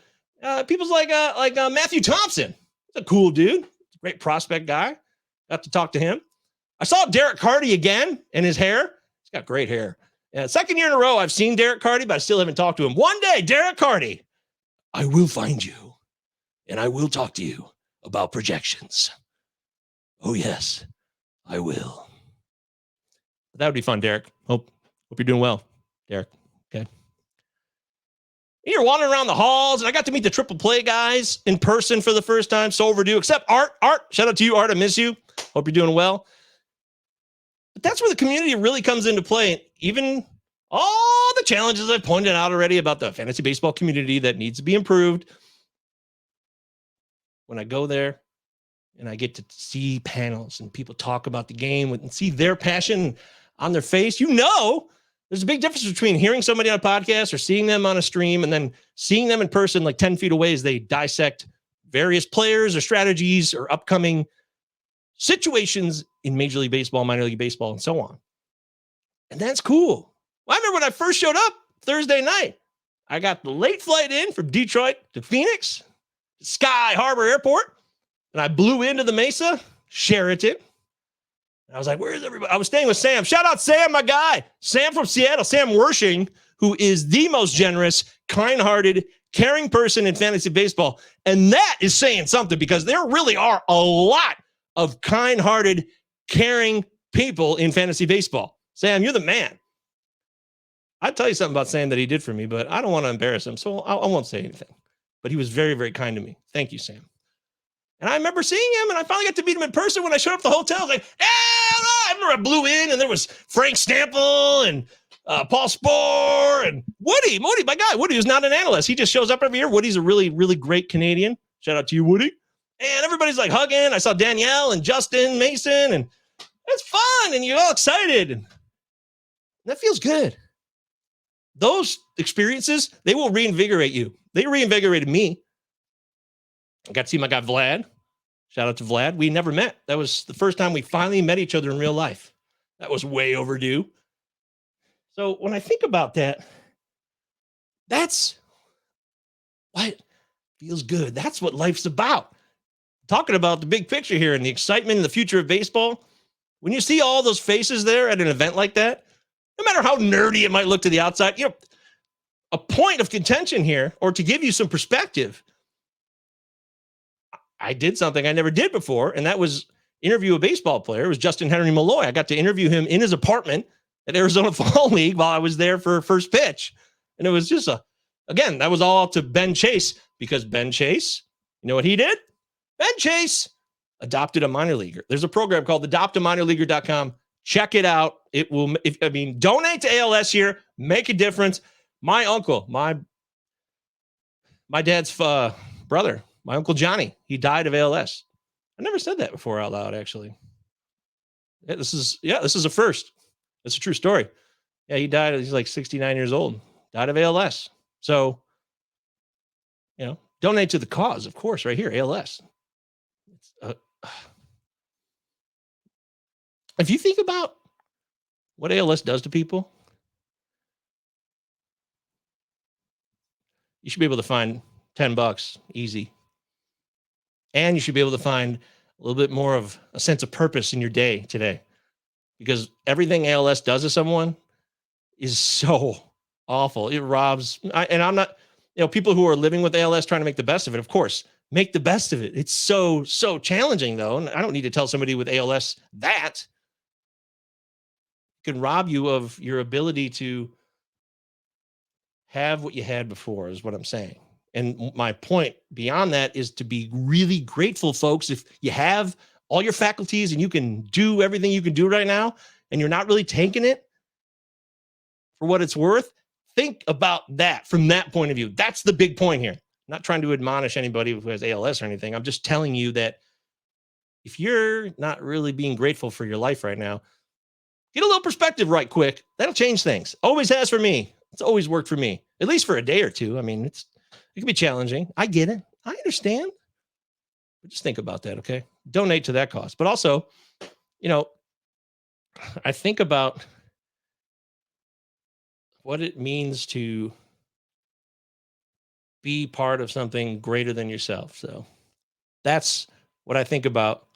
People's like Matthew Thompson. He's a cool dude. Great prospect guy. Got to talk to him. I saw Derek Carty again, and his hair. He's got great hair. Second year in a row I've seen Derek Carty, but I still haven't talked to him. One day, Derek Carty, I will find you, and I will talk to you about projections. Oh, yes, I will. That would be fun, Derek. Hope you're doing well, Derek. Okay. You're wandering around the halls, and I got to meet the Triple Play guys in person for the first time. So overdue, except Art. Shout out to you, Art. I miss you. Hope you're doing well. But that's where the community really comes into play. Even all the challenges I've pointed out already about the fantasy baseball community that needs to be improved. When I go there and I get to see panels and people talk about the game and see their passion on their face, there's a big difference between hearing somebody on a podcast or seeing them on a stream and then seeing them in person like 10 feet away as they dissect various players or strategies or upcoming situations in Major League Baseball, minor league baseball, and so on. And that's cool. Well, I remember when I first showed up Thursday night, I got the late flight in from Detroit to Phoenix, Sky Harbor Airport, and I blew into the Mesa, Sheraton. I was like, where's everybody? I was staying with Sam. Shout out Sam, my guy. Sam from Seattle, Sam Wershing, who is the most generous, kind-hearted, caring person in fantasy baseball. And that is saying something because there really are a lot of kind-hearted, caring people in fantasy baseball. Sam, you're the man. I'd tell you something about Sam that he did for me, but I don't want to embarrass him, so I won't say anything. But he was very, very kind to me. Thank you, Sam. And I remember seeing him, and I finally got to meet him in person when I showed up at the hotel. I was like, I remember I blew in, and there was Frank Stample and Paul Spohr and Woody, my guy. Woody was not an analyst. He just shows up every year. Woody's a really, really great Canadian. Shout out to you, Woody. And everybody's like hugging. I saw Danielle and Justin Mason, and it's fun, and you're all excited. And that feels good. Those experiences, they will reinvigorate you. They reinvigorated me. I got to see my guy Vlad. Shout out to Vlad. We never met. That was the first time we finally met each other in real life. That was way overdue. So when I think about that, that's what feels good. That's what life's about. Talking about the big picture here and the excitement and the future of baseball. When you see all those faces there at an event like that, no matter how nerdy it might look to the outside, a point of contention here, or to give you some perspective, I did something I never did before, and that was interview a baseball player. It was Justin Henry Malloy. I got to interview him in his apartment at Arizona Fall League while I was there for first pitch. And it was just again, that was all to Ben Chase, because Ben Chase, you know what he did? Ben Chase adopted a minor leaguer. There's a program called adoptaminorleaguer.com. Check it out. It will, donate to ALS here, make a difference. My uncle, my dad's brother, my Uncle Johnny, he died of ALS. I never said that before out loud, actually. Yeah, this is a first. It's a true story. Yeah, he died. He's like 69 years old. Died of ALS. So, donate to the cause, of course, right here, ALS. If you think about what ALS does to people, you should be able to find $10 easy. And you should be able to find a little bit more of a sense of purpose in your day today, because everything ALS does to someone is so awful. It robs, and I'm not, people who are living with ALS trying to make the best of it, of course, make the best of it. It's so challenging though. And I don't need to tell somebody with ALS that. can rob you of your ability to have what you had before, is what I'm saying. And my point beyond that is to be really grateful, folks. If you have all your faculties and you can do everything you can do right now, and you're not really taking it for what it's worth, think about that from that point of view. That's the big point here. I'm not trying to admonish anybody who has ALS or anything. I'm just telling you that if you're not really being grateful for your life right now, get a little perspective right quick. That'll change things. Always has for me. It's always worked for me, at least for a day or two. I mean, it can be challenging. I get it. I understand. But just think about that, okay? Donate to that cause. But also, I think about what it means to be part of something greater than yourself. So that's what I think about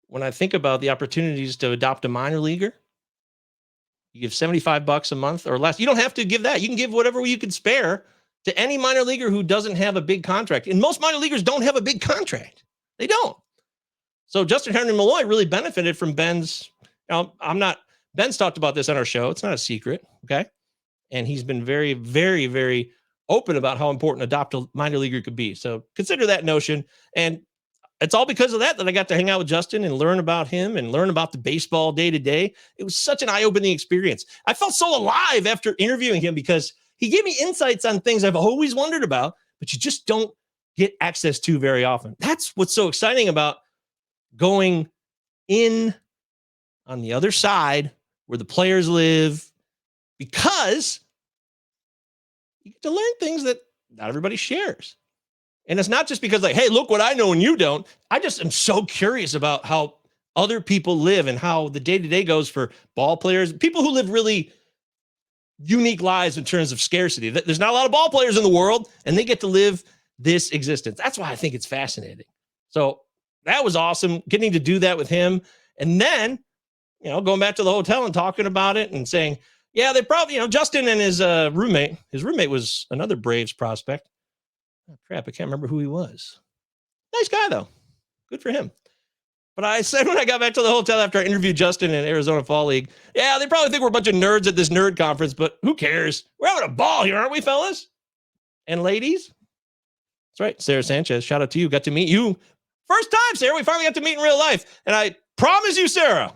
when I think about the opportunities to adopt a minor leaguer. You give $75 a month or less. You don't have to give that. You can give whatever you can spare to any minor leaguer who doesn't have a big contract. And most minor leaguers don't have a big contract. They don't. So Justin Henry Malloy really benefited from Ben's. Ben's talked about this on our show. It's not a secret. Okay. And he's been very, very, very open about how important adopt a minor leaguer could be. So consider that notion. And it's all because of that I got to hang out with Justin and learn about him and learn about the baseball day to day. It was such an eye-opening experience. I felt so alive after interviewing him because he gave me insights on things I've always wondered about, but you just don't get access to very often. That's what's so exciting about going in on the other side where the players live, because you get to learn things that not everybody shares. And it's not just because hey, look what I know and you don't. I just am so curious about how other people live and how the day-to-day goes for ball players, people who live really unique lives in terms of scarcity. There's not a lot of ball players in the world, and they get to live this existence. That's why I think it's fascinating. So that was awesome, getting to do that with him. And then, going back to the hotel and talking about it and saying, yeah, they probably, Justin and his roommate was another Braves prospect. Oh, crap, I can't remember who he was. Nice guy, though. Good for him. But I said when I got back to the hotel after I interviewed Justin in Arizona Fall League, yeah, they probably think we're a bunch of nerds at this nerd conference, but who cares? We're having a ball here, aren't we, fellas? And ladies? That's right, Sarah Sanchez, shout out to you. Got to meet you. First time, Sarah, we finally got to meet in real life. And I promise you, Sarah,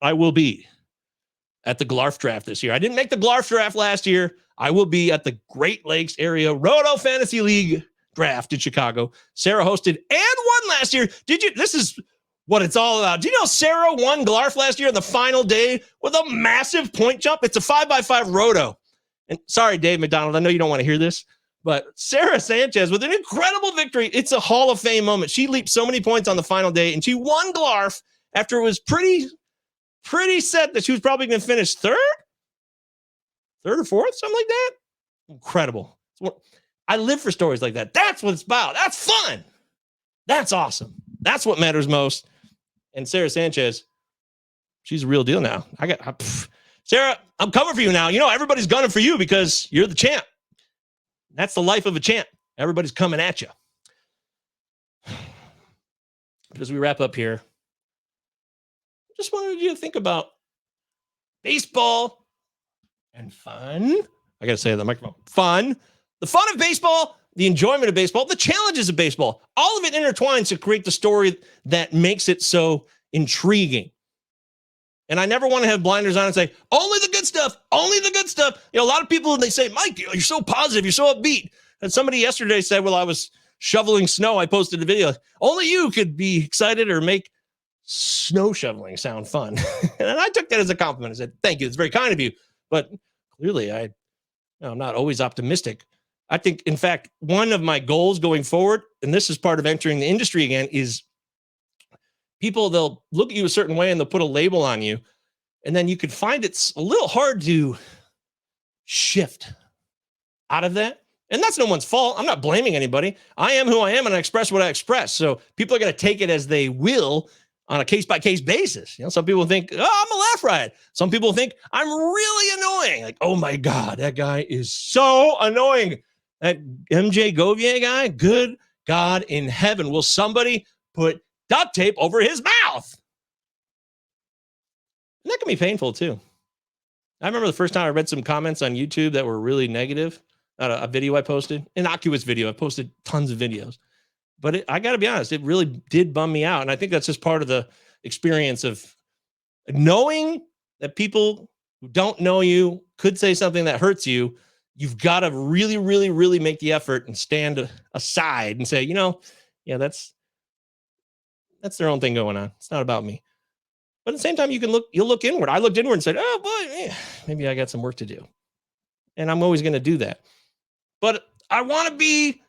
I will be at the Glarf draft this year. I didn't make the Glarf draft last year. I will be at the Great Lakes Area Roto Fantasy League draft in Chicago. Sarah hosted and won last year. This is what it's all about. Do you know Sarah won Glarf last year on the final day with a massive point jump? It's a 5x5 roto. And sorry, Dave McDonald, I know you don't want to hear this, but Sarah Sanchez with an incredible victory. It's a Hall of Fame moment. She leaped so many points on the final day, and she won Glarf after it was pretty set that she was probably going to finish third or fourth, something like that. Incredible. I live for stories like that. That's what it's about. That's fun. That's awesome. That's what matters most. And Sarah Sanchez, she's a real deal now. Sarah, I'm coming for you now. Everybody's gunning for you because you're the champ. That's the life of a champ. Everybody's coming at you. As we wrap up here, just wanted you to think about baseball and fun. I got to say on the microphone, fun. The fun of baseball, the enjoyment of baseball, the challenges of baseball. All of it intertwines to create the story that makes it so intriguing. And I never want to have blinders on and say, only the good stuff, only the good stuff. A lot of people, they say, Mike, you're so positive, you're so upbeat. And somebody yesterday said, well, I was shoveling snow. I posted a video. Only you could be excited or make snow shoveling sound fun. And I took that as a compliment. I said, thank you. It's very kind of you. But clearly, I'm not always optimistic. I think, in fact, one of my goals going forward, and this is part of entering the industry again, is people, they'll look at you a certain way and they'll put a label on you. And then you can find it's a little hard to shift out of that. And that's no one's fault. I'm not blaming anybody. I am who I am and I express what I express. So people are going to take it as they will on a case-by-case basis. Some people think, I'm a laugh riot. Some people think I'm really annoying. Like, oh my God, that guy is so annoying. That MJ Govier guy, good God in heaven, will somebody put duct tape over his mouth? And that can be painful too. I remember the first time I read some comments on YouTube that were really negative. A video I posted, innocuous video. I posted tons of videos, but I got to be honest, it really did bum me out. And I think that's just part of the experience of knowing that people who don't know you could say something that hurts you. You've got to really, really, really make the effort and stand aside and say, yeah, that's their own thing going on. It's not about me. But at the same time, you'll look inward. I looked inward and said, oh boy, maybe I got some work to do. And I'm always going to do that. But I want to be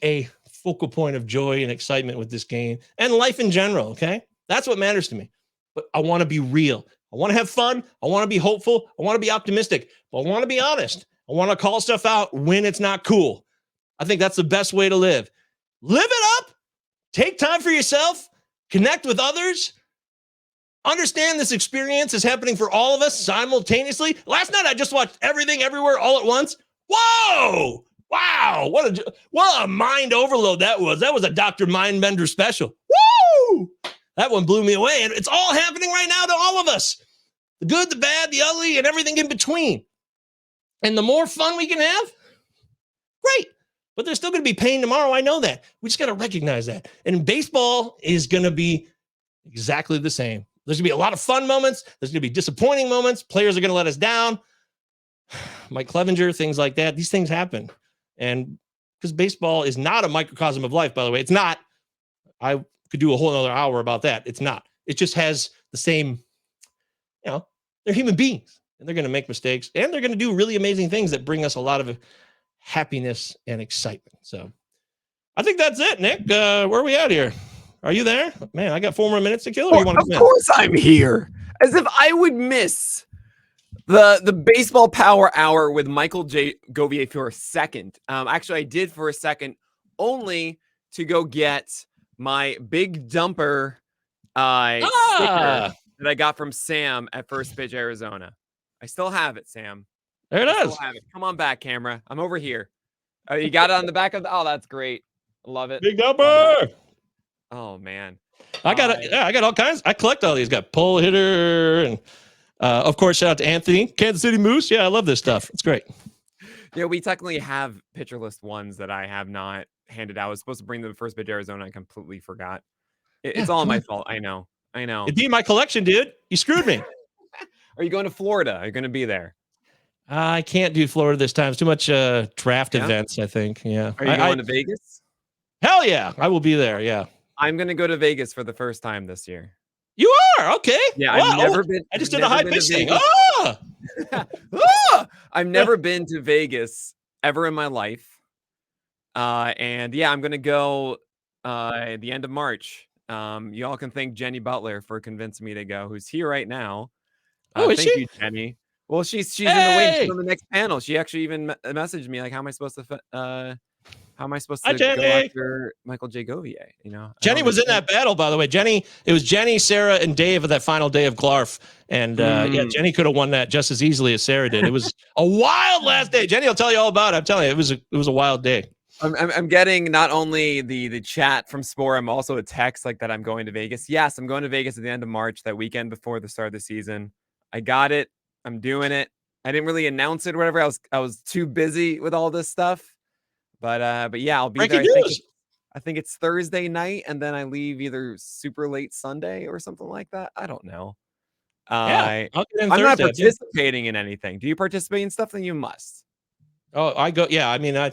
a focal point of joy and excitement with this game and life in general. Okay. That's what matters to me. But I want to be real. I want to have fun. I want to be hopeful. I want to be optimistic. But I want to be honest. I want to call stuff out when it's not cool. I think that's the best way to live. Live it up. Take time for yourself. Connect with others. Understand this experience is happening for all of us simultaneously. Last night, I just watched Everything Everywhere All at Once. Whoa! Wow! What a mind overload that was. That was a Dr. Mindbender special. Woo! That one blew me away. And it's all happening right now to all of us. The good, the bad, the ugly, and everything in between. And the more fun we can have, great. But there's still going to be pain tomorrow. I know that. We just got to recognize that. And baseball is going to be exactly the same. There's going to be a lot of fun moments. There's going to be disappointing moments. Players are going to let us down. Mike Clevenger, things like that. These things happen. And because baseball is not a microcosm of life, by the way. It's not. I could do a whole other hour about that. It's not. It just has the same, they're human beings. And they're going to make mistakes. And they're going to do really amazing things that bring us a lot of happiness and excitement. So I think that's it, Nick. Where are we at here? Are you there? Man, I got 4 more minutes to kill. Of course I'm here. As if I would miss the baseball power hour with Michael J. Govier for a second. Actually, I did for a second, only to go get my big dumper sticker that I got from Sam at First Pitch Arizona. I still have it, Sam. There it is. Come on back, camera. I'm over here. Oh, you got it on the back of the. Oh, that's great. Love it. Big number. Oh man, I got it. Yeah, I got all kinds. I collect all these. Got pull hitter, and of course, shout out to Anthony, Kansas City Moose. Yeah, I love this stuff. It's great. Yeah, we technically have pitcher list ones that I have not handed out. I was supposed to bring them to First Pitch Arizona. I completely forgot. It's all my fault. I know. It'd be my collection, dude. You screwed me. Are you going to Florida? Are you going to be there? I can't do Florida this time. It's too much draft events, I think. Yeah. Are you going to Vegas? Hell yeah. I will be there. Yeah. I'm going to go to Vegas for the first time this year. You are? Okay. Yeah. Wow. I've never been. I just did a high pitch thing. I've never been to Vegas ever in my life. And yeah, I'm going to go at the end of March. You all can thank Jenny Butler for convincing me to go, who's here right now. Is thank she? you, Jenny. Well, she's in the wing. She's on the next panel. She actually even messaged me like, "How am I supposed to go after Michael J. Govier?" Jenny was in that battle, by the way. It was Jenny, Sarah, and Dave at that final day of Glarf, and yeah, Jenny could have won that just as easily as Sarah did. It was a wild last day. Jenny will tell you all about it. I'm telling you, it was a wild day. I'm getting not only the chat from Spore, I'm also a text like that I'm going to Vegas. Yes, I'm going to Vegas at the end of March, that weekend before the start of the season. I got it. I'm doing it. I didn't really announce it or whatever. I was too busy with all this stuff. But yeah, I'll be there. I think it's Thursday night, and then I leave either super late Sunday or something like that. I don't know. Yeah, I'm not participating in anything. Do you participate in stuff? Then you must. Oh, I go. Yeah, I mean, I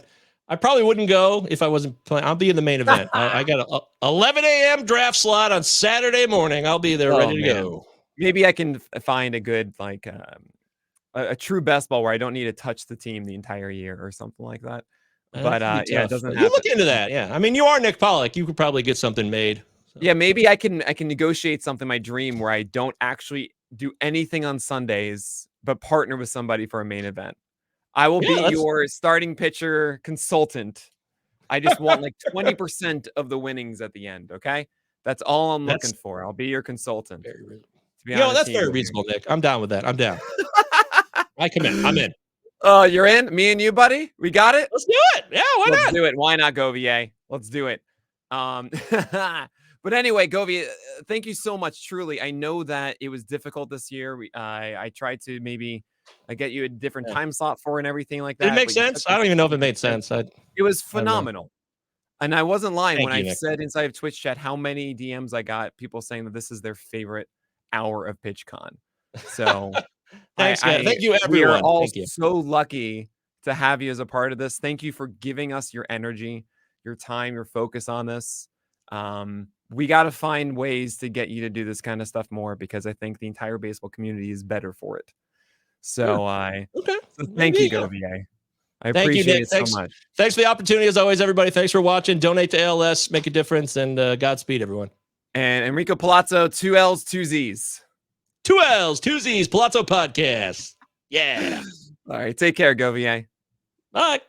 probably wouldn't go if I wasn't playing. I'll be in the main event. I got a 11 a.m. draft slot on Saturday morning. I'll be there ready to go. Maybe I can find a good a true best ball where I don't need to touch the team the entire year or something like that. But yeah, it doesn't happen. You look into that. Yeah, I mean, you are Nick Pollock. You could probably get something made. So. Yeah, maybe I can negotiate something, my dream, where I don't actually do anything on Sundays, but partner with somebody for a main event. I will be your starting pitcher consultant. I just want like 20% of the winnings at the end. Okay, that's all I'm looking for. I'll be your consultant. That's very reasonable, Nick. I'm down with that. I'm down. I commit. I'm in. Oh, you're in? Me and you, buddy? We got it? Let's do it. Yeah, why not? Let's do it. Why not, Govier? Let's do it. But But anyway, Govier, thank you so much. Truly, I know that it was difficult this year. I tried to maybe get you a different Yeah. time slot for and everything like Did that. it make but you sense? took I don't even know if it the made sense. it was I don't know. phenomenal. And I wasn't lying Thank when you, I Nick. said inside of Twitch chat how many DMs I got, people saying that this is their favorite hour of PitchCon. So Thanks, guys. Thank you, we are everyone. all Thank you. so lucky to have you as a part of this. Thank you for giving us your energy, your time, your focus on this. We got to find ways to get you to do this kind of stuff more, because I think the entire baseball community is better for it. So Okay. thank you, Maybe, yeah. Govier. I Thank you, appreciate Nick. it so Thanks. much. Thanks for the opportunity, as always, everybody. Thanks for watching. Donate to ALS, make a difference, and Godspeed, everyone. And Enrico Palazzo, 2 L's, 2 Z's. 2 L's, 2 Z's, Palazzo Podcast. Yeah. All right, take care, Govier. Bye.